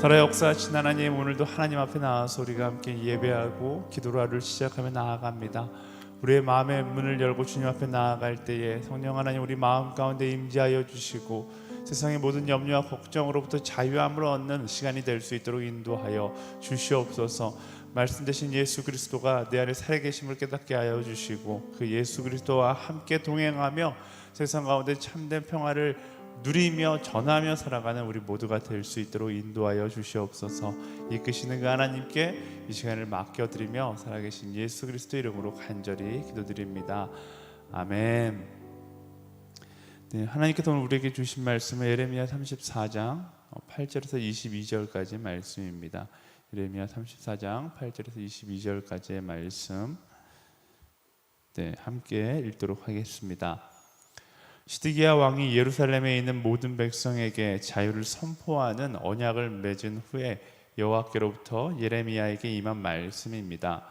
살아 역사하신 하나님, 오늘도 하나님 앞에 나와서 우리가 함께 예배하고 기도로 하루를 시작하며 나아갑니다. 우리의 마음의 문을 열고 주님 앞에 나아갈 때에 성령 하나님 우리 마음 가운데 임재하여 주시고 세상의 모든 염려와 걱정으로부터 자유함을 얻는 시간이 될 수 있도록 인도하여 주시옵소서. 말씀 되신 예수 그리스도가 내 안에 살아계심을 깨닫게 하여 주시고 그 예수 그리스도와 함께 동행하며 세상 가운데 참된 평화를 누리며 전하며 살아가는 우리 모두가 될 수 있도록 인도하여 주시옵소서. 이끄시는 그 하나님께 이 시간을 맡겨드리며 살아계신 예수 그리스도 이름으로 간절히 기도드립니다. 아멘. 네, 하나님께서 오늘 우리에게 주신 말씀은 예레미야 34장 8절에서 22절까지 말씀입니다. 예레미야 34장 8절에서 22절까지의 말씀, 함께 읽도록 하겠습니다. 시드기야 왕이 예루살렘에 있는 모든 백성에게 자유를 선포하는 언약을 맺은 후에 여호와께로부터 예레미야에게 임한 말씀입니다.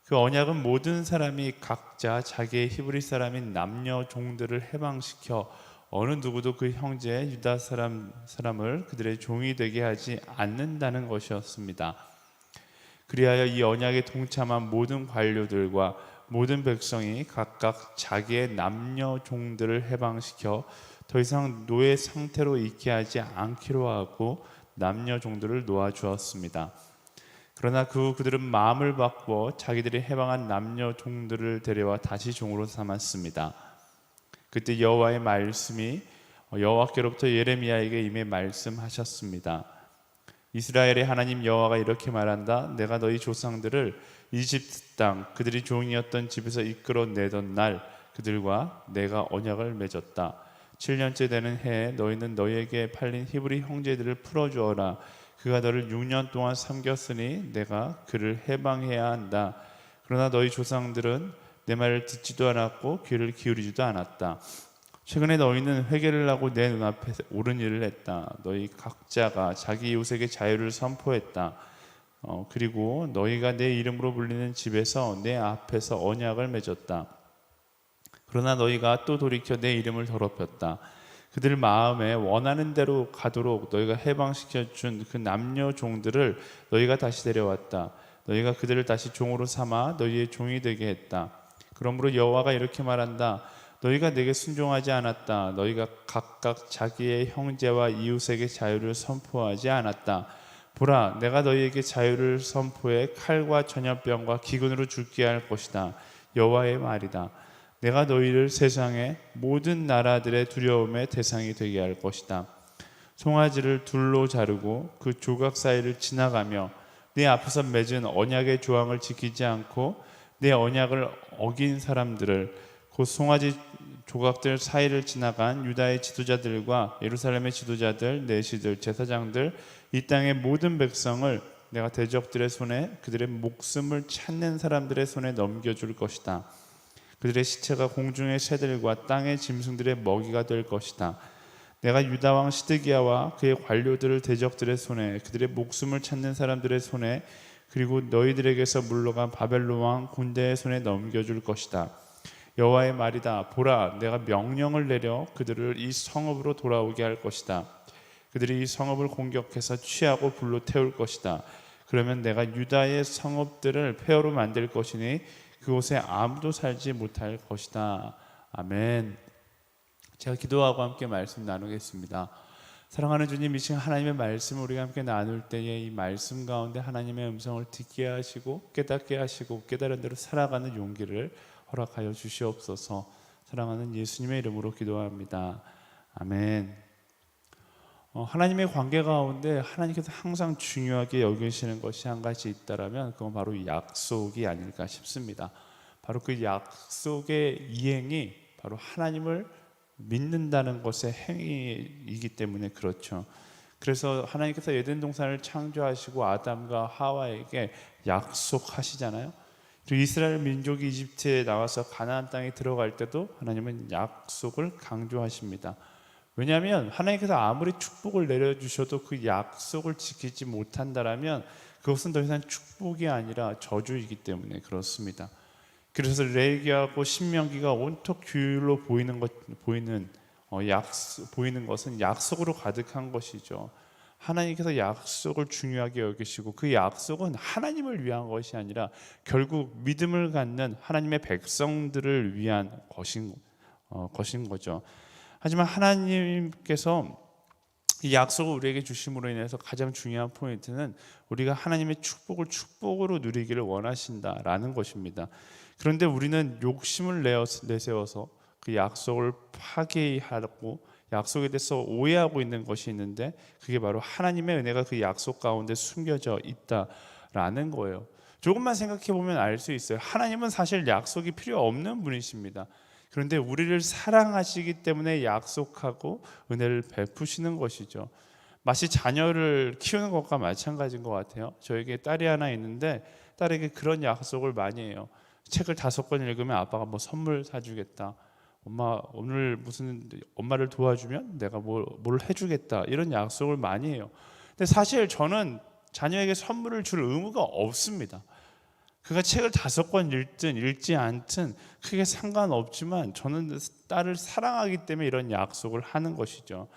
그 언약은 모든 사람이 각자 자기의 히브리 사람인 남녀 종들을 해방시켜 어느 누구도 그 형제 유다 사람을 그들의 종이 되게 하지 않는다는 것이었습니다. 그리하여 이 언약에 동참한 모든 관료들과 모든 백성이 각각 자기의 남녀 종들을 해방시켜 더 이상 노예 상태로 있게 하지 않기로 하고 남녀 종들을 놓아주었습니다. 그러나 그들은 마음을 바꾸어 자기들이 해방한 남녀 종들을 데려와 다시 종으로 삼았습니다. 그때 여호와의 말씀이 여호와께로부터 예레미야에게 임해 말씀하셨습니다. 이스라엘의 하나님 여호와가 이렇게 말한다. 내가 너희 조상들을 이집트 땅 그들이 종이었던 집에서 이끌어내던 날 그들과 내가 언약을 맺었다. 7년째 되는 해에 너희는 너희에게 팔린 히브리 형제들을 풀어주어라. 그가 너를 6년 동안 섬겼으니 내가 그를 해방해야 한다. 그러나 너희 조상들은 내 말을 듣지도 않았고 귀를 기울이지도 않았다. 최근에 너희는 회개를 하고 내 눈앞에 옳은 일을 했다. 너희 각자가 자기 이웃에게 자유를 선포했다. 그리고 너희가 내 이름으로 불리는 집에서 내 앞에서 언약을 맺었다. 그러나 너희가 또 돌이켜 내 이름을 더럽혔다. 그들 마음에 원하는 대로 가도록 너희가 해방시켜 준 그 남녀 종들을 너희가 다시 데려왔다. 너희가 그들을 다시 종으로 삼아 너희의 종이 되게 했다. 그러므로 여호와가 이렇게 말한다. 너희가 내게 순종하지 않았다. 너희가 각각 자기의 형제와 이웃에게 자유를 선포하지 않았다. 보라, 내가 너희에게 자유를 선포해 칼과 전염병과 기근으로 죽게 할 것이다. 여호와의 말이다. 내가 너희를 세상의 모든 나라들의 두려움의 대상이 되게 할 것이다. 송아지를 둘로 자르고 그 조각 사이를 지나가며 내 앞에서 맺은 언약의 조항을 지키지 않고 내 언약을 어긴 사람들을, 곧 송아지 조각들 사이를 지나간 유다의 지도자들과 예루살렘의 지도자들, 내시들, 제사장들, 이 땅의 모든 백성을 내가 대적들의 손에, 그들의 목숨을 찾는 사람들의 손에 넘겨줄 것이다. 그들의 시체가 공중의 새들과 땅의 짐승들의 먹이가 될 것이다. 내가 유다 왕 시드기야와 그의 관료들을 대적들의 손에, 그들의 목숨을 찾는 사람들의 손에, 그리고 너희들에게서 물러간 바벨론 왕 군대의 손에 넘겨줄 것이다. 여호와의 말이다. 보라, 내가 명령을 내려 그들을 이 성읍으로 돌아오게 할 것이다. 그들이 이 성읍을 공격해서 취하고 불로 태울 것이다. 그러면 내가 유다의 성읍들을 폐허로 만들 것이니 그곳에 아무도 살지 못할 것이다. 아멘. 제가 기도하고 함께 말씀 나누겠습니다. 사랑하는 주님, 이 시간 하나님의 말씀을 우리가 함께 나눌 때에 이 말씀 가운데 하나님의 음성을 듣게 하시고 깨닫게 하시고 깨달은 대로 살아가는 용기를 허락하여 주시옵소서. 사랑하는 예수님의 이름으로 기도합니다. 아멘. 하나님의 관계 가운데 하나님께서 항상 중요하게 여기시는 것이 한 가지 있다라면 그건 바로 약속이 아닐까 싶습니다. 바로 그 약속의 이행이 바로 하나님을 믿는다는 것의 행위이기 때문에 그렇죠. 그래서 하나님께서 에덴 동산을 창조하시고 아담과 하와에게 약속하시잖아요. 그리고 이스라엘 민족이 이집트에 나와서 가나안 땅에 들어갈 때도 하나님은 약속을 강조하십니다. 왜냐하면 하나님께서 아무리 축복을 내려주셔도 그 약속을 지키지 못한다라면 그것은 더 이상 축복이 아니라 저주이기 때문에 그렇습니다. 그래서 레위기하고 신명기가 온통 규율로 보이는 것은 약속으로 가득한 것이죠. 하나님께서 약속을 중요하게 여기시고 그 약속은 하나님을 위한 것이 아니라 결국 믿음을 갖는 하나님의 백성들을 위한 것인 거죠. 하지만 하나님께서 이 약속을 우리에게 주심으로 인해서 가장 중요한 포인트는 우리가 하나님의 축복을 축복으로 누리기를 원하신다라는 것입니다. 그런데 우리는 욕심을 내세워서 그 약속을 파괴하고 약속에 대해서 오해하고 있는 것이 있는데, 그게 바로 하나님의 은혜가 그 약속 가운데 숨겨져 있다라는 거예요. 조금만 생각해 보면 알 수 있어요. 하나님은 사실 약속이 필요 없는 분이십니다. 그런데 우리를 사랑하시기 때문에 약속하고 은혜를 베푸시는 것이죠. 마치 자녀를 키우는 것과 마찬가지인 것 같아요. 저에게 딸이 하나 있는데 딸에게 그런 약속을 많이 해요. 책을 5권 읽으면 아빠가 뭐 선물 사주겠다. 엄마 오늘 무슨 엄마를 도와주면 내가 뭘 해주겠다. 이런 약속을 많이 해요. 근데 사실 저는 자녀에게 선물을 줄 의무가 없습니다. 그가 책을 5권 읽든 읽지 않든 크게 상관없지만 저는 딸을 사랑하기 때문에 이런 약속을 하는 것이죠.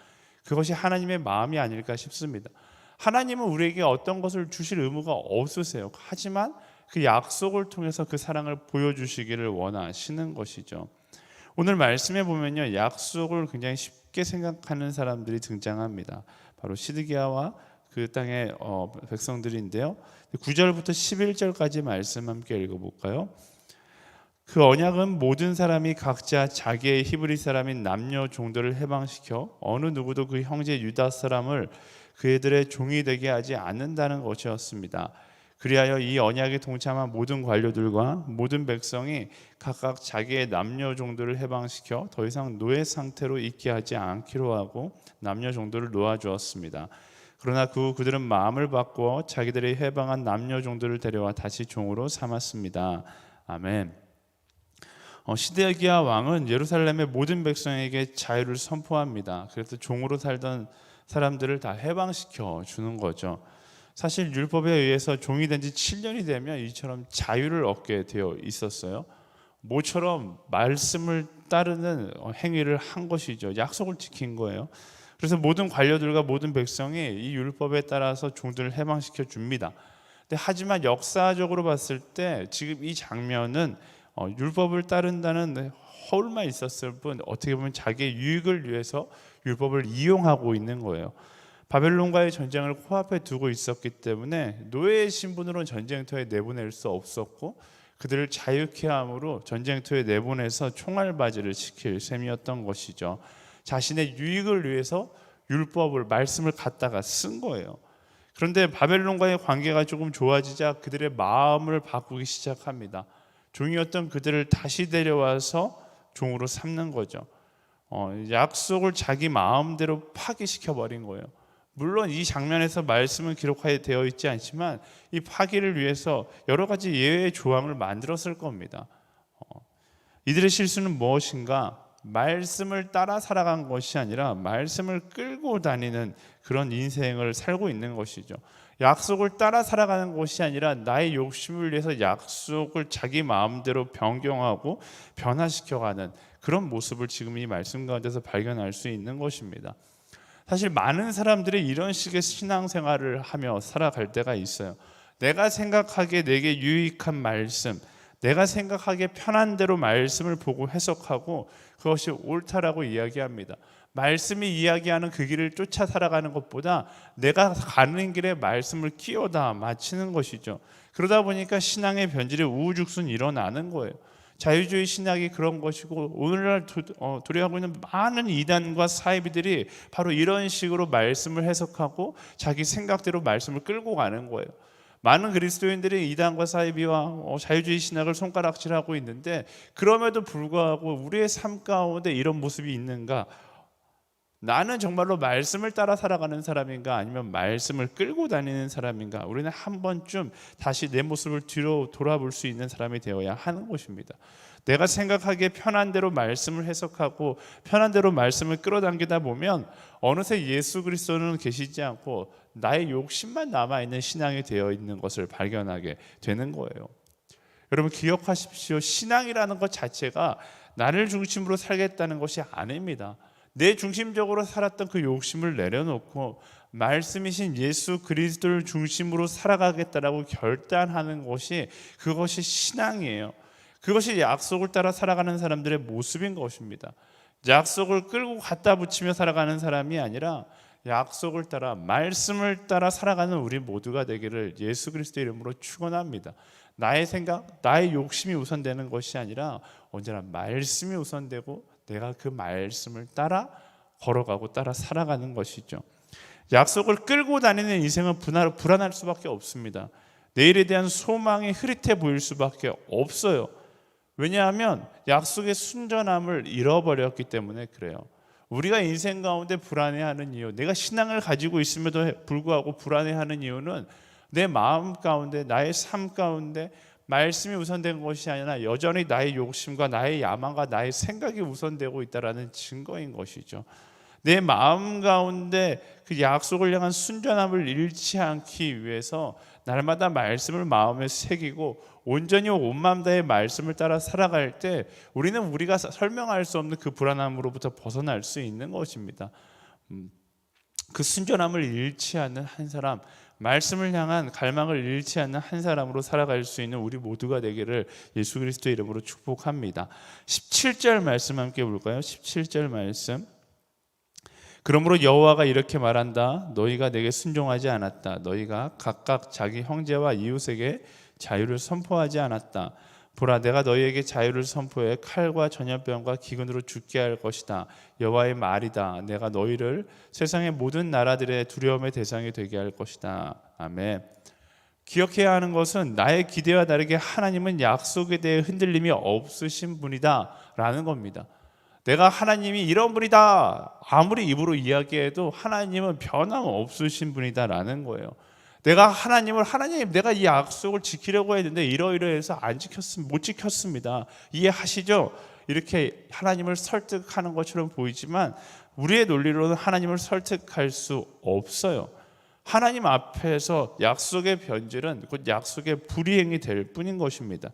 그것이 하나님의 마음이 아닐까 싶습니다. 하나님은 우리에게 어떤 것을 주실 의무가 없으세요. 하지만 그 약속을 통해서 그 사랑을 보여주시기를 원하시는 것이죠. 오늘 말씀에 보면요, 약속을 굉장히 쉽게 생각하는 사람들이 등장합니다. 바로 시드기야와 그 땅의 백성들인데요. 9절부터 11절까지 말씀 함께 읽어볼까요? 그 언약은 모든 사람이 각자 자기의 히브리 사람인 남녀 종들을 해방시켜 어느 누구도 그 형제 유다 사람을 그들의 종이 되게 하지 않는다는 것이었습니다. 그리하여 이 언약에 동참한 모든 관료들과 모든 백성이 각각 자기의 남녀 종들을 해방시켜 더 이상 노예 상태로 있게 하지 않기로 하고 남녀 종들을 놓아주었습니다. 그러나 그들은 마음을 바꾸어 자기들이 해방한 남녀 종들을 데려와 다시 종으로 삼았습니다. 아멘. 시드기야 왕은 예루살렘의 모든 백성에게 자유를 선포합니다. 그래서 종으로 살던 사람들을 다 해방시켜 주는 거죠. 사실 율법에 의해서 종이 된 지 7년이 되면 이처럼 자유를 얻게 되어 있었어요. 모처럼 말씀을 따르는 행위를 한 것이죠. 약속을 지킨 거예요. 그래서 모든 관료들과 모든 백성이 이 율법에 따라서 종들을 해방시켜 줍니다. 하지만 역사적으로 봤을 때 지금 이 장면은 율법을 따른다는 허울만 있었을 뿐 어떻게 보면 자기의 유익을 위해서 율법을 이용하고 있는 거예요. 바벨론과의 전쟁을 코앞에 두고 있었기 때문에 노예의 신분으로 전쟁터에 내보낼 수 없었고 그들을 자유케 함으로 전쟁터에 내보내서 총알바지를 시킬 셈이었던 것이죠. 자신의 유익을 위해서 율법을 말씀을 갖다가 쓴 거예요. 그런데 바벨론과의 관계가 조금 좋아지자 그들의 마음을 바꾸기 시작합니다. 종이었던 그들을 다시 데려와서 종으로 삼는 거죠. 약속을 자기 마음대로 파기시켜 버린 거예요. 물론 이 장면에서 말씀은 기록되어 있지 않지만 이 파기를 위해서 여러 가지 예외의 조항을 만들었을 겁니다. 이들의 실수는 무엇인가? 말씀을 따라 살아간 것이 아니라 말씀을 끌고 다니는 그런 인생을 살고 있는 것이죠. 약속을 따라 살아가는 것이 아니라 나의 욕심을 위해서 약속을 자기 마음대로 변경하고 변화시켜가는 그런 모습을 지금 이 말씀 가운데서 발견할 수 있는 것입니다. 사실 많은 사람들이 이런 식의 신앙생활을 하며 살아갈 때가 있어요. 내가 생각하기에 내게 유익한 말씀, 내가 생각하기에 편한 대로 말씀을 보고 해석하고 그것이 옳다라고 이야기합니다. 말씀이 이야기하는 그 길을 쫓아 살아가는 것보다 내가 가는 길에 말씀을 끼워다 맞추는 것이죠. 그러다 보니까 신앙의 변질이 우후죽순 일어나는 거예요. 자유주의 신학이 그런 것이고 오늘날 도래하고 있는 많은 이단과 사이비들이 바로 이런 식으로 말씀을 해석하고 자기 생각대로 말씀을 끌고 가는 거예요. 많은 그리스도인들이 이단과 사이비와 자유주의 신학을 손가락질하고 있는데 그럼에도 불구하고 우리의 삶 가운데 이런 모습이 있는가? 나는 정말로 말씀을 따라 살아가는 사람인가 아니면 말씀을 끌고 다니는 사람인가? 우리는 한 번쯤 다시 내 모습을 뒤로 돌아볼 수 있는 사람이 되어야 하는 것입니다. 내가 생각하기에 편한 대로 말씀을 해석하고 편한 대로 말씀을 끌어당기다 보면 어느새 예수 그리스도는 계시지 않고 나의 욕심만 남아있는 신앙이 되어 있는 것을 발견하게 되는 거예요. 여러분 기억하십시오. 신앙이라는 것 자체가 나를 중심으로 살겠다는 것이 아닙니다. 내 중심적으로 살았던 그 욕심을 내려놓고 말씀이신 예수 그리스도를 중심으로 살아가겠다라고 결단하는 것이, 그것이 신앙이에요. 그것이 약속을 따라 살아가는 사람들의 모습인 것입니다. 약속을 끌고 갖다 붙이며 살아가는 사람이 아니라 약속을 따라, 말씀을 따라 살아가는 우리 모두가 되기를 예수 그리스도의 이름으로 축원합니다. 나의 생각, 나의 욕심이 우선되는 것이 아니라 언제나 말씀이 우선되고 내가 그 말씀을 따라 걸어가고 따라 살아가는 것이죠. 약속을 끌고 다니는 인생은 불안할 수밖에 없습니다. 내일에 대한 소망이 흐릿해 보일 수밖에 없어요. 왜냐하면 약속의 순전함을 잃어버렸기 때문에 그래요. 우리가 인생 가운데 불안해하는 이유, 내가 신앙을 가지고 있음에도 불구하고 불안해하는 이유는 내 마음 가운데, 나의 삶 가운데 말씀이 우선된 것이 아니라 여전히 나의 욕심과 나의 야망과 나의 생각이 우선되고 있다는 증거인 것이죠. 내 마음 가운데 그 약속을 향한 순전함을 잃지 않기 위해서 날마다 말씀을 마음에 새기고 온전히 온 마음 다해 말씀을 따라 살아갈 때 우리는 우리가 설명할 수 없는 그 불안함으로부터 벗어날 수 있는 것입니다. 그 순전함을 잃지 않는 한 사람, 말씀을 향한 갈망을 잃지 않는 한 사람으로 살아갈 수 있는 우리 모두가 되기를 예수 그리스도의 이름으로 축복합니다. 17절 말씀 함께 볼까요? 17절 말씀. 그러므로 여호와가 이렇게 말한다. 너희가 내게 순종하지 않았다. 너희가 각각 자기 형제와 이웃에게 자유를 선포하지 않았다. 보라, 내가 너희에게 자유를 선포해 칼과 전염병과 기근으로 죽게 할 것이다. 여호와의 말이다. 내가 너희를 세상의 모든 나라들의 두려움의 대상이 되게 할 것이다. 아멘. 기억해야 하는 것은 나의 기대와 다르게 하나님은 약속에 대해 흔들림이 없으신 분이다 라는 겁니다. 내가 하나님이 이런 분이다 아무리 입으로 이야기해도 하나님은 변함없으신 분이다 라는 거예요. 내가 하나님 내가 이 약속을 지키려고 했는데 이러이러해서 못 지켰습니다. 이해하시죠? 이렇게 하나님을 설득하는 것처럼 보이지만 우리의 논리로는 하나님을 설득할 수 없어요. 하나님 앞에서 약속의 변질은 곧 약속의 불이행이 될 뿐인 것입니다.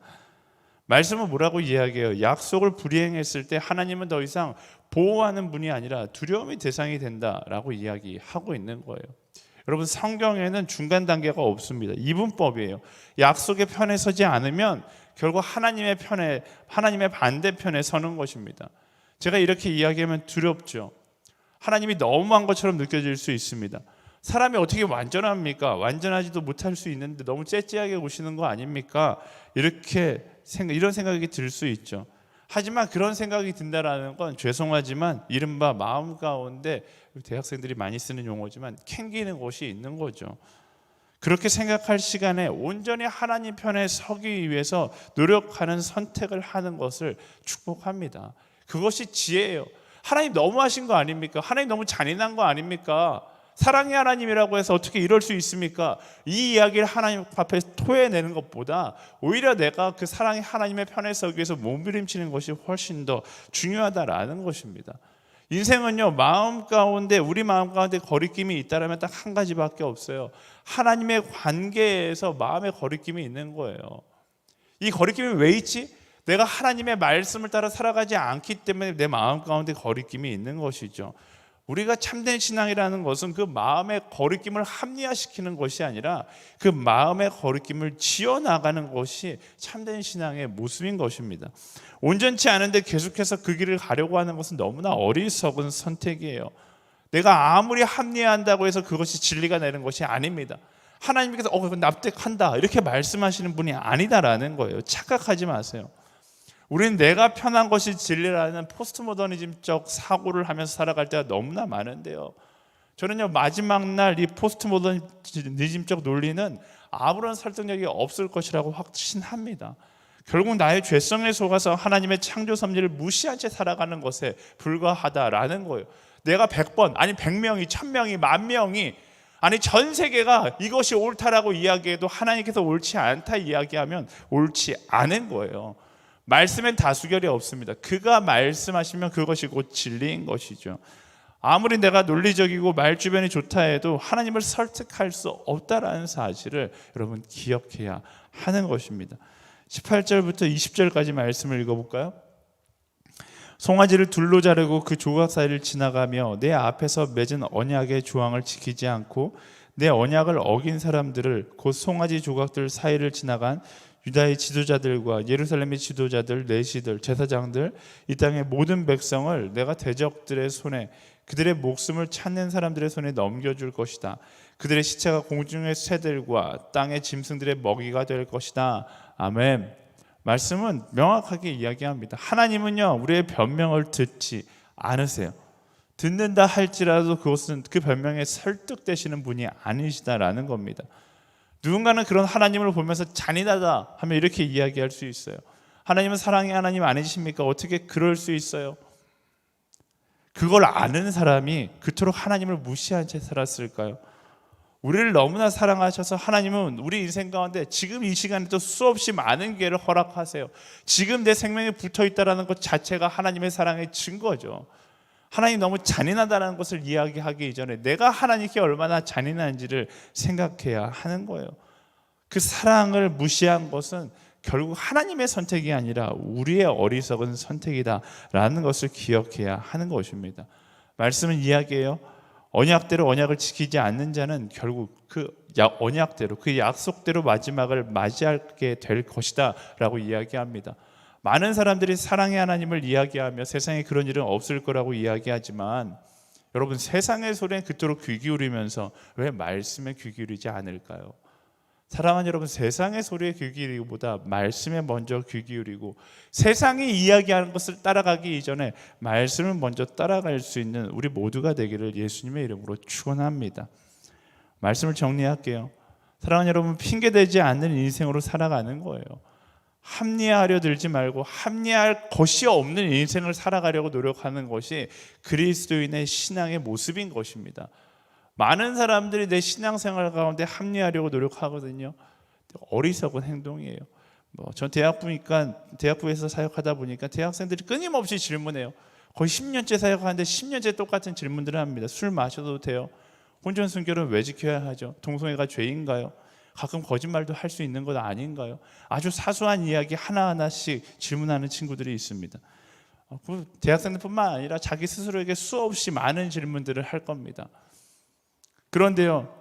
말씀은 뭐라고 이야기해요? 약속을 불이행했을 때 하나님은 더 이상 보호하는 분이 아니라 두려움의 대상이 된다라고 이야기하고 있는 거예요. 여러분, 성경에는 중간 단계가 없습니다. 이분법이에요. 약속의 편에 서지 않으면 결국 하나님의 반대편에 서는 것입니다. 제가 이렇게 이야기하면 두렵죠. 하나님이 너무한 것처럼 느껴질 수 있습니다. 사람이 어떻게 완전합니까? 완전하지도 못할 수 있는데 너무 째째하게 보시는 거 아닙니까? 이런 생각이 들 수 있죠. 하지만 그런 생각이 든다라는 건 죄송하지만 이른바 마음 가운데, 대학생들이 많이 쓰는 용어지만 캥기는 것이 있는 거죠. 그렇게 생각할 시간에 온전히 하나님 편에 서기 위해서 노력하는 선택을 하는 것을 축복합니다. 그것이 지혜예요. 하나님 너무하신 거 아닙니까? 하나님 너무 잔인한 거 아닙니까? 사랑의 하나님이라고 해서 어떻게 이럴 수 있습니까? 이 이야기를 하나님 앞에 토해내는 것보다 오히려 내가 그 사랑의 하나님의 편에 서기 위해서 몸부림치는 것이 훨씬 더 중요하다라는 것입니다. 인생은요, 우리 마음 가운데 거리낌이 있다면 딱 한 가지밖에 없어요. 하나님의 관계에서 마음의 거리낌이 있는 거예요. 이 거리낌이 왜 있지? 내가 하나님의 말씀을 따라 살아가지 않기 때문에 내 마음 가운데 거리낌이 있는 것이죠. 우리가 참된 신앙이라는 것은 그 마음의 거리낌을 합리화시키는 것이 아니라 그 마음의 거리낌을 지어나가는 것이 참된 신앙의 모습인 것입니다. 온전치 않은데 계속해서 그 길을 가려고 하는 것은 너무나 어리석은 선택이에요. 내가 아무리 합리화한다고 해서 그것이 진리가 되는 것이 아닙니다. 하나님께서 납득한다 이렇게 말씀하시는 분이 아니다라는 거예요. 착각하지 마세요. 우리는 내가 편한 것이 진리라는 포스트 모더니즘적 사고를 하면서 살아갈 때가 너무나 많은데요. 저는요, 마지막 날 이 포스트 모더니즘적 논리는 아무런 설득력이 없을 것이라고 확신합니다. 결국 나의 죄성에 속아서 하나님의 창조 섭리를 무시한 채 살아가는 것에 불과하다라는 거예요. 내가 100번, 아니 100명이, 1000명이, 10,000명이, 아니 전 세계가 이것이 옳다라고 이야기해도 하나님께서 옳지 않다 이야기하면 옳지 않은 거예요. 말씀엔 다수결이 없습니다. 그가 말씀하시면 그것이 곧 진리인 것이죠. 아무리 내가 논리적이고 말주변이 좋다 해도 하나님을 설득할 수 없다라는 사실을 여러분 기억해야 하는 것입니다. 18절부터 20절까지 말씀을 읽어볼까요? 송아지를 둘로 자르고 그 조각 사이를 지나가며 내 앞에서 맺은 언약의 조항을 지키지 않고 내 언약을 어긴 사람들을, 곧 송아지 조각들 사이를 지나간 유다의 지도자들과 예루살렘의 지도자들, 내시들, 제사장들, 이 땅의 모든 백성을 내가 대적들의 손에, 그들의 목숨을 찾는 사람들의 손에 넘겨줄 것이다. 그들의 시체가 공중의 새들과 땅의 짐승들의 먹이가 될 것이다. 아멘. 말씀은 명확하게 이야기합니다. 하나님은요, 우리의 변명을 듣지 않으세요. 듣는다 할지라도 그것은 그 변명에 설득되시는 분이 아니시다라는 겁니다. 누군가는 그런 하나님을 보면서 잔인하다 하면 이렇게 이야기할 수 있어요. 하나님은 사랑의 하나님 아니십니까? 어떻게 그럴 수 있어요? 그걸 아는 사람이 그토록 하나님을 무시한 채 살았을까요? 우리를 너무나 사랑하셔서 하나님은 우리 인생 가운데 지금 이 시간에도 수없이 많은 기회를 허락하세요. 지금 내 생명에 붙어있다는 것 자체가 하나님의 사랑의 증거죠. 하나님 너무 잔인하다는 것을 이야기하기 이전에 내가 하나님께 얼마나 잔인한지를 생각해야 하는 거예요. 그 사랑을 무시한 것은 결국 하나님의 선택이 아니라 우리의 어리석은 선택이다라는 것을 기억해야 하는 것입니다. 말씀은 이야기해요. 언약대로 언약을 지키지 않는 자는 결국 그 언약대로, 그 약속대로 마지막을 맞이하게 될 것이다 라고 이야기합니다. 많은 사람들이 사랑의 하나님을 이야기하며 세상에 그런 일은 없을 거라고 이야기하지만, 여러분, 세상의 소리에 그토록 귀 기울이면서 왜 말씀에 귀 기울이지 않을까요? 사랑하는 여러분, 세상의 소리에 귀 기울이기보다 말씀에 먼저 귀 기울이고 세상이 이야기하는 것을 따라가기 이전에 말씀을 먼저 따라갈 수 있는 우리 모두가 되기를 예수님의 이름으로 축원합니다. 말씀을 정리할게요. 사랑하는 여러분, 핑계대지 않는 인생으로 살아가는 거예요. 합리화하려 들지 말고 합리화할 것이 없는 인생을 살아가려고 노력하는 것이 그리스도인의 신앙의 모습인 것입니다. 많은 사람들이 내 신앙생활 가운데 합리화하려고 노력하거든요. 어리석은 행동이에요. 전 대학부에서 사역하다 보니까 대학생들이 끊임없이 질문해요. 거의 10년째 사역하는데 10년째 똑같은 질문들을 합니다. 술 마셔도 돼요? 혼전 순결은 왜 지켜야 하죠? 동성애가 죄인가요? 가끔 거짓말도 할 수 있는 것 아닌가요? 아주 사소한 이야기 하나하나씩 질문하는 친구들이 있습니다. 대학생들뿐만 아니라 자기 스스로에게 수없이 많은 질문들을 할 겁니다. 그런데요,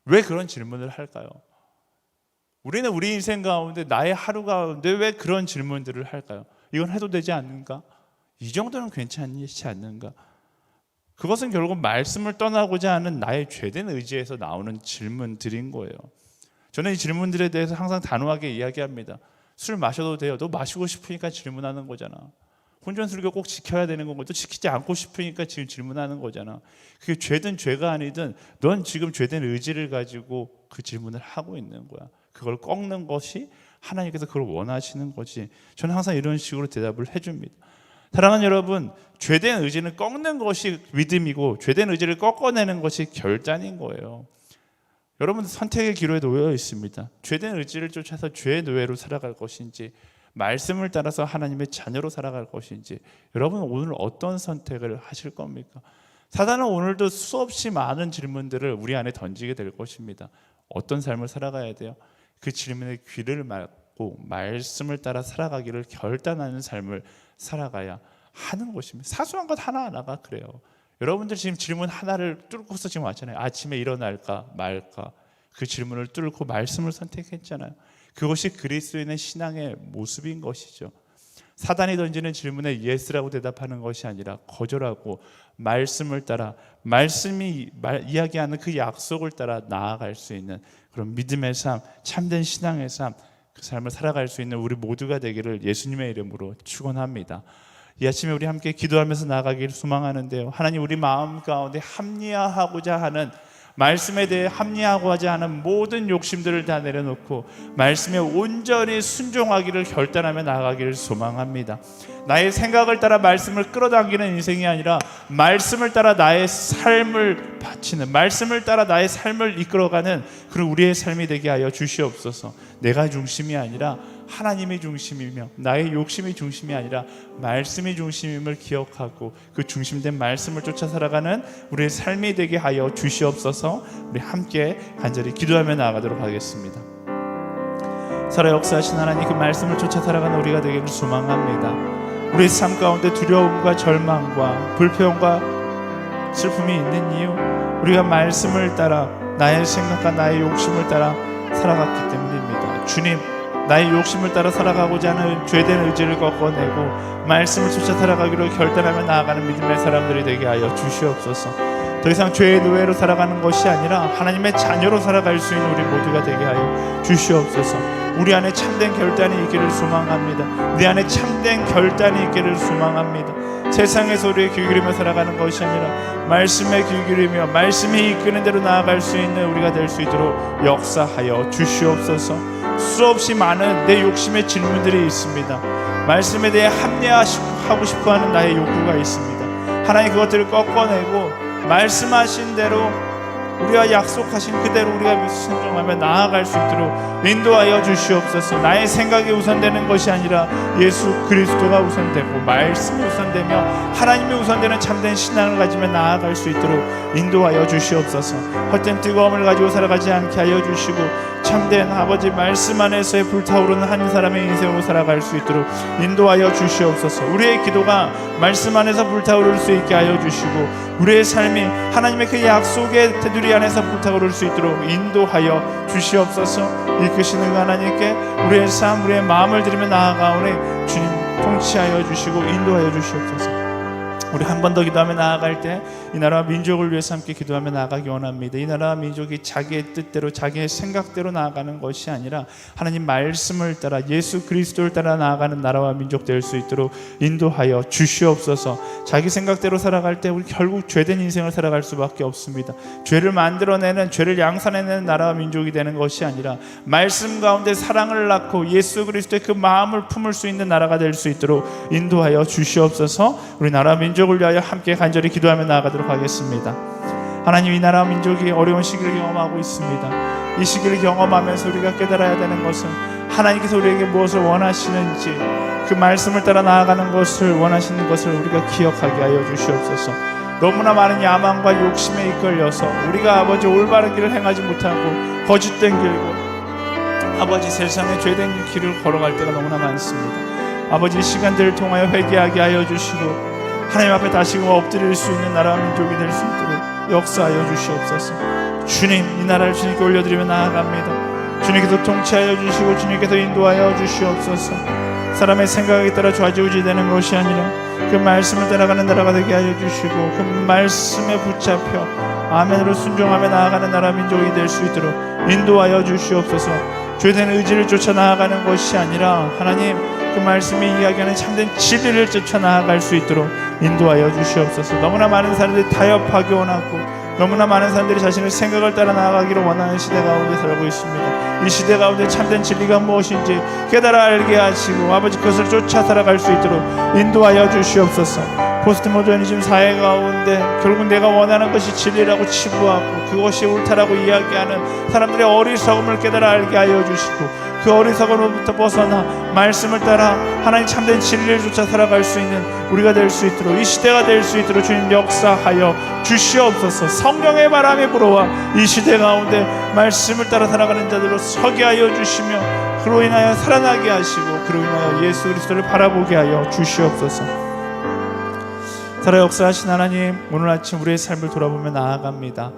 왜 그런 질문을 할까요? 우리는 우리 인생 가운데, 나의 하루 가운데 왜 그런 질문들을 할까요? 이건 해도 되지 않는가? 이 정도는 괜찮지 않는가? 그것은 결국 말씀을 떠나고자 하는 나의 죄된 의지에서 나오는 질문들인 거예요. 저는 이 질문들에 대해서 항상 단호하게 이야기합니다. 술 마셔도 돼요? 너 마시고 싶으니까 질문하는 거잖아. 혼전술교 꼭 지켜야 되는 건 것도 지키지 않고 싶으니까 지금 질문하는 거잖아. 그게 죄든 죄가 아니든 넌 지금 죄된 의지를 가지고 그 질문을 하고 있는 거야. 그걸 꺾는 것이 하나님께서 그걸 원하시는 거지. 저는 항상 이런 식으로 대답을 해줍니다. 사랑하는 여러분, 죄된 의지는 꺾는 것이 믿음이고 죄된 의지를 꺾어내는 것이 결단인 거예요. 여러분, 선택의 기로에 놓여 있습니다. 죄된 의지를 쫓아서 죄의 노예로 살아갈 것인지, 말씀을 따라서 하나님의 자녀로 살아갈 것인지, 여러분 오늘 어떤 선택을 하실 겁니까? 사단은 오늘도 수없이 많은 질문들을 우리 안에 던지게 될 것입니다. 어떤 삶을 살아가야 돼요? 그 질문에 귀를 막고 말씀을 따라 살아가기를 결단하는 삶을 살아가야 하는 것입니다. 사소한 것 하나하나가 그래요. 여러분들 지금 질문 하나를 뚫고서 지금 왔잖아요. 아침에 일어날까 말까, 그 질문을 뚫고 말씀을 선택했잖아요. 그것이 그리스도인의 신앙의 모습인 것이죠. 사단이 던지는 질문에 예스라고 대답하는 것이 아니라 거절하고 말씀을 따라, 말씀이 이야기하는 그 약속을 따라 나아갈 수 있는 그런 믿음의 삶, 참된 신앙의 삶, 그 삶을 살아갈 수 있는 우리 모두가 되기를 예수님의 이름으로 축원합니다. 이 아침에 우리 함께 기도하면서 나아가기를 소망하는데요, 하나님, 우리 마음 가운데 합리화하고자 하는, 말씀에 대해 합리화하고자 하는 모든 욕심들을 다 내려놓고 말씀에 온전히 순종하기를 결단하며 나아가기를 소망합니다. 나의 생각을 따라 말씀을 끌어당기는 인생이 아니라 말씀을 따라 나의 삶을 바치는, 말씀을 따라 나의 삶을 이끌어가는 그런 우리의 삶이 되게 하여 주시옵소서. 내가 중심이 아니라 하나님이 중심이며 나의 욕심이 중심이 아니라 말씀이 중심임을 기억하고 그 중심된 말씀을 쫓아 살아가는 우리의 삶이 되게 하여 주시옵소서. 우리 함께 간절히 기도하며 나아가도록 하겠습니다. 살아 역사하신 하나님, 그 말씀을 쫓아 살아가는 우리가 되기를 소망합니다. 우리 삶 가운데 두려움과 절망과 불평과 슬픔이 있는 이유, 우리가 말씀을 따라 나의 생각과 나의 욕심을 따라 살아갔기 때문입니다. 주님, 나의 욕심을 따라 살아가고자 하는 죄된 의지를 꺾어내고 말씀을 쫓아 살아가기로 결단하며 나아가는 믿음의 사람들이 되게 하여 주시옵소서. 더 이상 죄의 노예로 살아가는 것이 아니라 하나님의 자녀로 살아갈 수 있는 우리 모두가 되게 하여 주시옵소서. 우리 안에 참된 결단이 있기를 소망합니다. 내 안에 참된 결단이 있기를 소망합니다. 세상에서 우리의 귀 기울이며 살아가는 것이 아니라 말씀에 귀 기울이며 말씀이 이끄는 대로 나아갈 수 있는 우리가 될 수 있도록 역사하여 주시옵소서. 수없이 많은 내 욕심의 질문들이 있습니다. 말씀에 대해 합리화하고 싶어하는 나의 욕구가 있습니다. 하나님, 그것들을 꺾어내고 말씀하신 대로 우리와 약속하신 그대로 우리가 순종하며 나아갈 수 있도록 인도하여 주시옵소서. 나의 생각이 우선되는 것이 아니라 예수 그리스도가 우선되고 말씀이 우선되며 하나님이 우선되는 참된 신앙을 가지며 나아갈 수 있도록 인도하여 주시옵소서. 헛된 뜨거움을 가지고 살아가지 않게 하여 주시고 참된 아버지 말씀 안에서의 불타오르는 한 사람의 인생으로 살아갈 수 있도록 인도하여 주시옵소서. 우리의 기도가 말씀 안에서 불타오를 수 있게 하여 주시고 우리의 삶이 하나님의 그 약속의 테두리 안에서 불타오를 수 있도록 인도하여 주시옵소서. 이끄시는 하나님께 우리의 삶, 우리의 마음을 드리며 나아가오니 주님 통치하여 주시고 인도하여 주시옵소서. 우리 한 번 더 기도하며 나아갈 때 이 나라와 민족을 위해서 함께 기도하며 나아가기 원합니다. 이 나라와 민족이 자기의 뜻대로 자기의 생각대로 나아가는 것이 아니라 하나님 말씀을 따라 예수 그리스도를 따라 나아가는 나라와 민족 될 수 있도록 인도하여 주시옵소서. 자기 생각대로 살아갈 때 우리 결국 죄된 인생을 살아갈 수밖에 없습니다. 죄를 만들어내는, 죄를 양산해내는 나라와 민족이 되는 것이 아니라 말씀 가운데 사랑을 낳고 예수 그리스도의 그 마음을 품을 수 있는 나라가 될 수 있도록 인도하여 주시옵소서. 우리 나라와 민족을 위하여 함께 간절히 기도하며 나아가도록 하겠습니다. 하나님, 이 나라와 민족이 어려운 시기를 경험하고 있습니다. 이 시기를 경험하면서 우리가 깨달아야 되는 것은 하나님께서 우리에게 무엇을 원하시는지, 그 말씀을 따라 나아가는 것을 원하시는 것을 우리가 기억하게 하여 주시옵소서. 너무나 많은 야망과 욕심에 이끌려서 우리가 아버지 올바른 길을 행하지 못하고 거짓된 길고 아버지 세상의 죄된 길을 걸어갈 때가 너무나 많습니다. 아버지, 이 시간들을 통하여 회개하게 하여 주시고 하나님 앞에 다시금 엎드릴 수 있는 나라와 민족이 될 수 있도록 역사하여 주시옵소서. 주님, 이 나라를 주님께 올려드리며 나아갑니다. 주님께서 통치하여 주시고 주님께서 인도하여 주시옵소서. 사람의 생각에 따라 좌지우지되는 것이 아니라 그 말씀을 따라가는 나라가 되게 하여 주시고 그 말씀에 붙잡혀 아멘으로 순종하며 나아가는 나라 민족이 될 수 있도록 인도하여 주시옵소서. 죄된 의지를 쫓아 나아가는 것이 아니라 하나님, 그 말씀이 이야기하는 참된 진리를 쫓아 나아갈 수 있도록 인도하여 주시옵소서. 너무나 많은 사람들이 타협하기 원하고 너무나 많은 사람들이 자신의 생각을 따라 나아가기를 원하는 시대 가운데 살고 있습니다. 이 시대 가운데 참된 진리가 무엇인지 깨달아 알게 하시고 아버지 그것을 쫓아 살아갈 수 있도록 인도하여 주시옵소서. 포스트 모더니즘 사회 가운데 결국 내가 원하는 것이 진리라고 치부하고 그것이 옳다라고 이야기하는 사람들의 어리석음을 깨달아 알게 하여 주시고 그 어리석음으로부터 벗어나 말씀을 따라 하나님 참된 진리를 쫓아 살아갈 수 있는 우리가 될 수 있도록, 이 시대가 될 수 있도록 주님 역사하여 주시옵소서. 성령의 바람이 불어와 이 시대 가운데 말씀을 따라 살아가는 자들로 서게 하여 주시며 그로 인하여 살아나게 하시고 그로 인하여 예수 그리스도를 바라보게 하여 주시옵소서. 살아 역사하신 하나님, 오늘 아침 우리의 삶을 돌아보며 나아갑니다.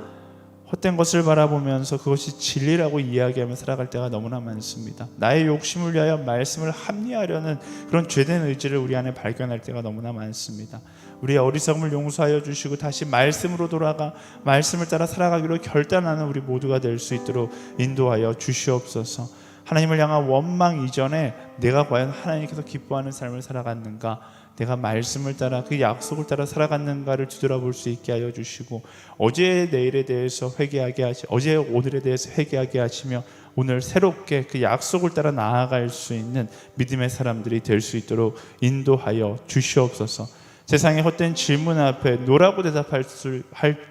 헛된 것을 바라보면서 그것이 진리라고 이야기하며 살아갈 때가 너무나 많습니다. 나의 욕심을 위하여 말씀을 합리화하려는 그런 죄된 의지를 우리 안에 발견할 때가 너무나 많습니다. 우리의 어리석음을 용서하여 주시고 다시 말씀으로 돌아가 말씀을 따라 살아가기로 결단하는 우리 모두가 될 수 있도록 인도하여 주시옵소서. 하나님을 향한 원망 이전에 내가 과연 하나님께서 기뻐하는 삶을 살아갔는가, 내가 말씀을 따라 그 약속을 따라 살아갔는가를 뒤돌아볼 수 있게 하여 주시고 어제의 내일에 대해서 회개하게 하시, 어제의 오늘에 대해서 회개하게 하시며 오늘 새롭게 그 약속을 따라 나아갈 수 있는 믿음의 사람들이 될 수 있도록 인도하여 주시옵소서. 세상의 헛된 질문 앞에 노라고 대답할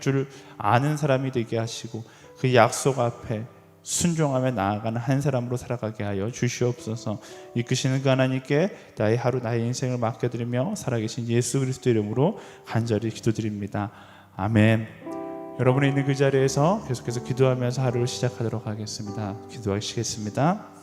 줄 아는 사람이 되게 하시고 그 약속 앞에 순종하며 나아가는 한 사람으로 살아가게 하여 주시옵소서. 이끄시는 그 하나님께 나의 하루 나의 인생을 맡겨드리며 살아계신 예수 그리스도 이름으로 간절히 기도드립니다. 아멘. 여러분이 있는 그 자리에서 계속해서 기도하면서 하루를 시작하도록 하겠습니다. 기도하시겠습니다.